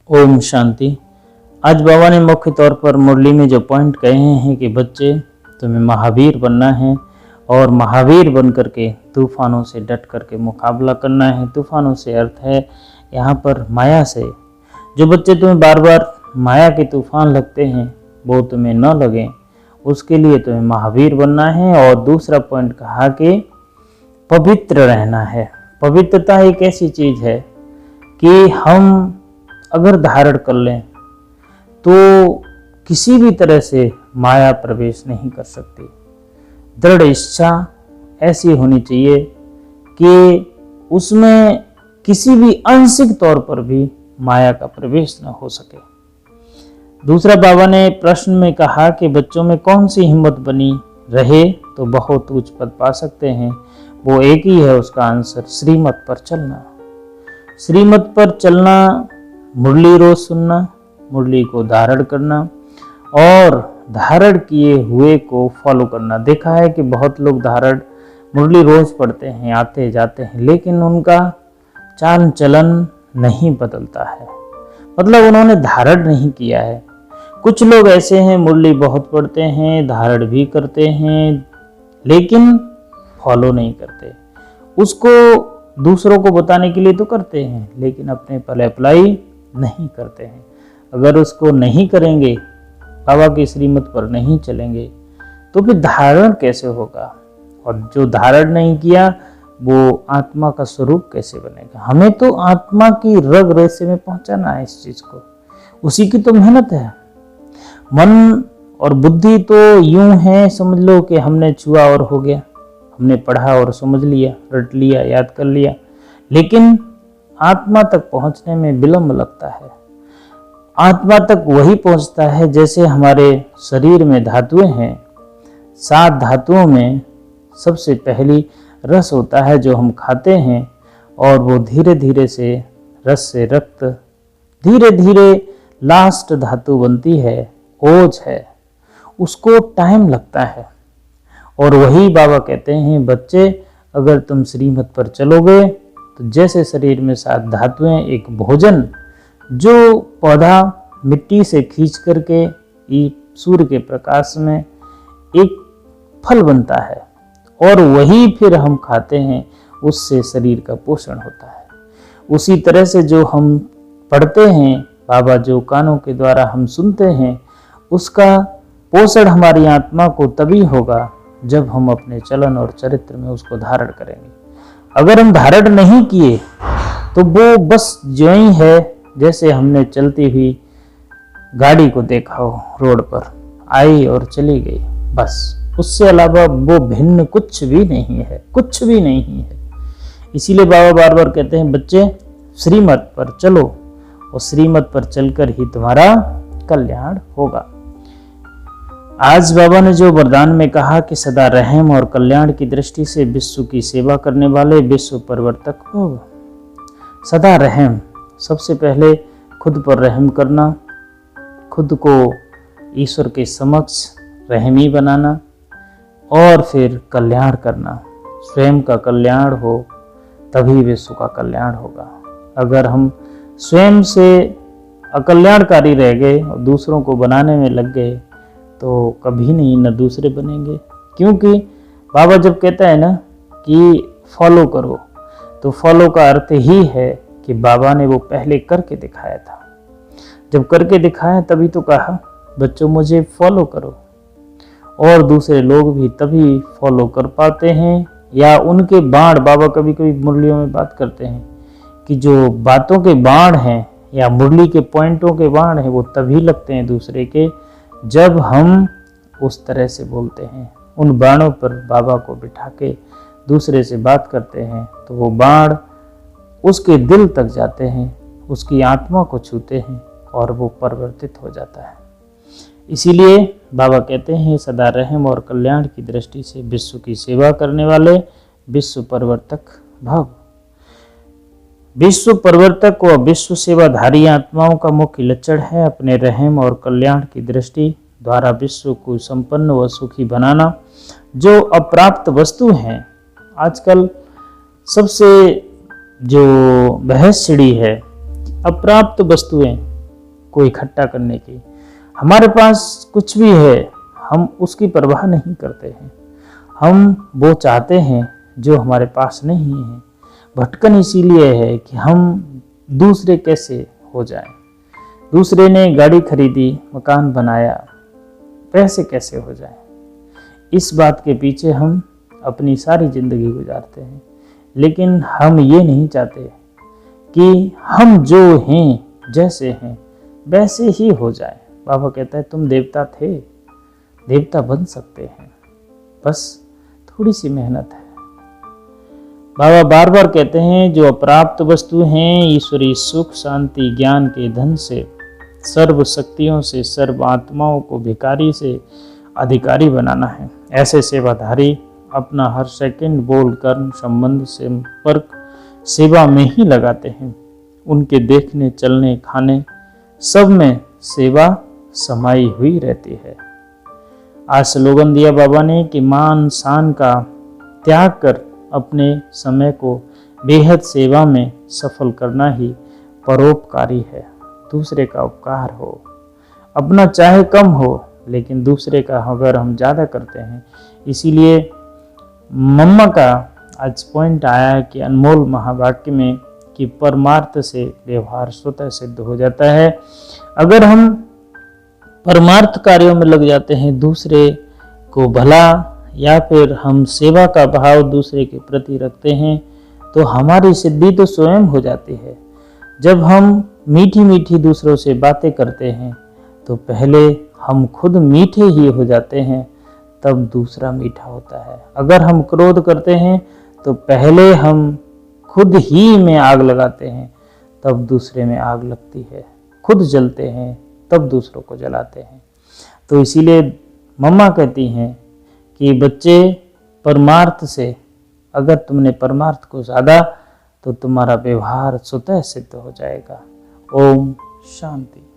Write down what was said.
ओम शांति। आज बाबा ने मुख्य तौर पर मुरली में जो पॉइंट कहे हैं कि बच्चे तुम्हें महावीर बनना है और महावीर बन करके तूफानों से डट करके मुकाबला करना है। तूफानों से अर्थ है यहाँ पर माया से। जो बच्चे तुम्हें बार बार माया के तूफान लगते हैं वो तुम्हें न लगें, उसके लिए तुम्हें महावीर बनना है। और दूसरा पॉइंट कहा कि पवित्र रहना है। पवित्रता एक ऐसी चीज़ है कि हम अगर धारण कर लें तो किसी भी तरह से माया प्रवेश नहीं कर सकती। दृढ़ इच्छा ऐसी होनी चाहिए कि उसमें किसी भी आंशिक तौर पर भी माया का प्रवेश न हो सके। दूसरा बाबा ने प्रश्न में कहा कि बच्चों में कौन सी हिम्मत बनी रहे तो बहुत उच्च पद पा सकते हैं। वो एक ही है, उसका आंसर श्रीमत पर चलना। श्रीमत पर चलना, मुरली रोज सुनना, मुरली को धारण करना और धारण किए हुए को फॉलो करना। देखा है कि बहुत लोग धारण मुरली रोज पढ़ते हैं, आते जाते हैं, लेकिन उनका चाल चलन नहीं बदलता है, मतलब उन्होंने धारण नहीं किया है। कुछ लोग ऐसे हैं मुरली बहुत पढ़ते हैं, धारण भी करते हैं, लेकिन फॉलो नहीं करते। उसको दूसरों को बताने के लिए तो करते हैं, लेकिन अपने पर अप्लाई नहीं करते हैं। अगर उसको नहीं करेंगे, बाबा की श्रीमत पर नहीं चलेंगे, तो फिर धारण कैसे होगा? और जो धारण नहीं किया वो आत्मा का स्वरूप कैसे बनेगा? हमें तो आत्मा की रग रेशे में पहुंचाना है इस चीज को, उसी की तो मेहनत है। मन और बुद्धि तो यूं है, समझ लो कि हमने छुआ और हो गया, हमने पढ़ा और समझ लिया, रट लिया, याद कर लिया, लेकिन आत्मा तक पहुंचने में विलंब लगता है। आत्मा तक वही पहुंचता है जैसे हमारे शरीर में धातुएं हैं। 7 धातुओं में सबसे पहली रस होता है जो हम खाते हैं, और वो धीरे धीरे से रस से रक्त, धीरे धीरे लास्ट धातु बनती है, ओज है, उसको टाइम लगता है। और वही बाबा कहते हैं बच्चे अगर तुम श्रीमत पर चलोगे तो जैसे शरीर में 7 धातुएं, एक भोजन जो पौधा मिट्टी से खींच करके सूर्य के प्रकाश में एक फल बनता है, और वही फिर हम खाते हैं, उससे शरीर का पोषण होता है। उसी तरह से जो हम पढ़ते हैं, बाबा जो कानों के द्वारा हम सुनते हैं, उसका पोषण हमारी आत्मा को तभी होगा जब हम अपने चलन और चरित्र में उसको धारण करेंगे। अगर हम धारण नहीं किए तो वो बस जो ही है जैसे हमने चलती हुई गाड़ी को देखा हो, रोड पर आई और चली गई, बस उससे अलावा वो भिन्न कुछ भी नहीं है, कुछ भी नहीं है। इसीलिए बाबा बार बार कहते हैं बच्चे श्रीमत पर चलो, और श्रीमत पर चलकर ही तुम्हारा कल्याण होगा। आज बाबा ने जो वरदान में कहा कि सदा रहम और कल्याण की दृष्टि से विश्व की सेवा करने वाले विश्व परिवर्तक हो। सदा रहम, सबसे पहले खुद पर रहम करना, खुद को ईश्वर के समक्ष रहमी बनाना, और फिर कल्याण करना। स्वयं का कल्याण हो तभी विश्व का कल्याण होगा। अगर हम स्वयं से अकल्याणकारी रह गए और दूसरों को बनाने में लग गए तो कभी नहीं न दूसरे बनेंगे। क्योंकि बाबा जब कहता है ना कि फॉलो करो, तो फॉलो का अर्थ ही है कि बाबा ने वो पहले करके दिखाया था। जब करके दिखाया तभी तो कहा बच्चों मुझे फॉलो करो, और दूसरे लोग भी तभी फॉलो कर पाते हैं। या उनके बाण, बाबा कभी कभी मुरलियों में बात करते हैं कि जो बातों के बाण हैं या मुरली के पॉइंटों के बाण हैं वो तभी लगते हैं दूसरे के जब हम उस तरह से बोलते हैं। उन बाणों पर बाबा को बिठा के दूसरे से बात करते हैं तो वो बाण उसके दिल तक जाते हैं, उसकी आत्मा को छूते हैं और वो परिवर्तित हो जाता है। इसीलिए बाबा कहते हैं सदा रहम और कल्याण की दृष्टि से विश्व की सेवा करने वाले विश्व परिवर्तक भव। विश्व परिवर्तक व विश्व सेवाधारी आत्माओं का मुख्य लक्षण है अपने रहम और कल्याण की दृष्टि द्वारा विश्व को संपन्न व सुखी बनाना। जो अप्राप्त वस्तु हैं, आजकल सबसे जो बहस छिड़ी है, अप्राप्त वस्तुएं को इकट्ठा करने की। हमारे पास कुछ भी है, हम उसकी परवाह नहीं करते हैं। हम वो चाहते हैं जो हमारे पास नहीं है। भटकन इसीलिए है कि हम दूसरे कैसे हो जाएं। दूसरे ने गाड़ी खरीदी, मकान बनाया, पैसे कैसे हो जाएं। इस बात के पीछे हम अपनी सारी जिंदगी गुजारते हैं। लेकिन हम ये नहीं चाहते कि हम जो हैं, जैसे हैं, वैसे ही हो जाए। बाबा कहता है तुम देवता थे, देवता बन सकते हैं, बस थोड़ी सी मेहनत है। बाबा बार बार कहते हैं जो अप्राप्त वस्तु हैं, ईश्वरीय सुख, शांति, ज्ञान के धन से, सर्व शक्तियों से, सर्व आत्माओं को भिखारी से अधिकारी बनाना है। ऐसे सेवाधारी अपना हर सेकंड, बोल, कर्म, संबंध, संपर्क सेवा में ही लगाते हैं। उनके देखने, चलने, खाने सब में सेवा समाई हुई रहती है। आज स्लोगन दिया बाबा ने कि मान शान का त्याग कर अपने समय को बेहद सेवा में सफल करना ही परोपकारी है। दूसरे का उपकार हो, अपना चाहे कम हो, लेकिन दूसरे का अगर हम ज़्यादा करते हैं। इसीलिए मम्मा का आज पॉइंट आया है कि अनमोल महावाक्य में कि परमार्थ से व्यवहार स्वतः सिद्ध हो जाता है। अगर हम परमार्थ कार्यों में लग जाते हैं, दूसरे को भला या फिर हम सेवा का भाव दूसरे के प्रति रखते हैं, तो हमारी सिद्धि तो स्वयं हो जाती है। जब हम मीठी मीठी दूसरों से बातें करते हैं तो पहले हम खुद मीठे ही हो जाते हैं, तब दूसरा मीठा होता है। अगर हम क्रोध करते हैं तो पहले हम खुद ही में आग लगाते हैं, तब दूसरे में आग लगती है। खुद जलते हैं तब दूसरों को जलाते हैं। तो इसीलिए मम्मा कहती हैं कि बच्चे परमार्थ से, अगर तुमने परमार्थ को साधा तो तुम्हारा व्यवहार स्वतः सिद्ध हो जाएगा। ओम शांति।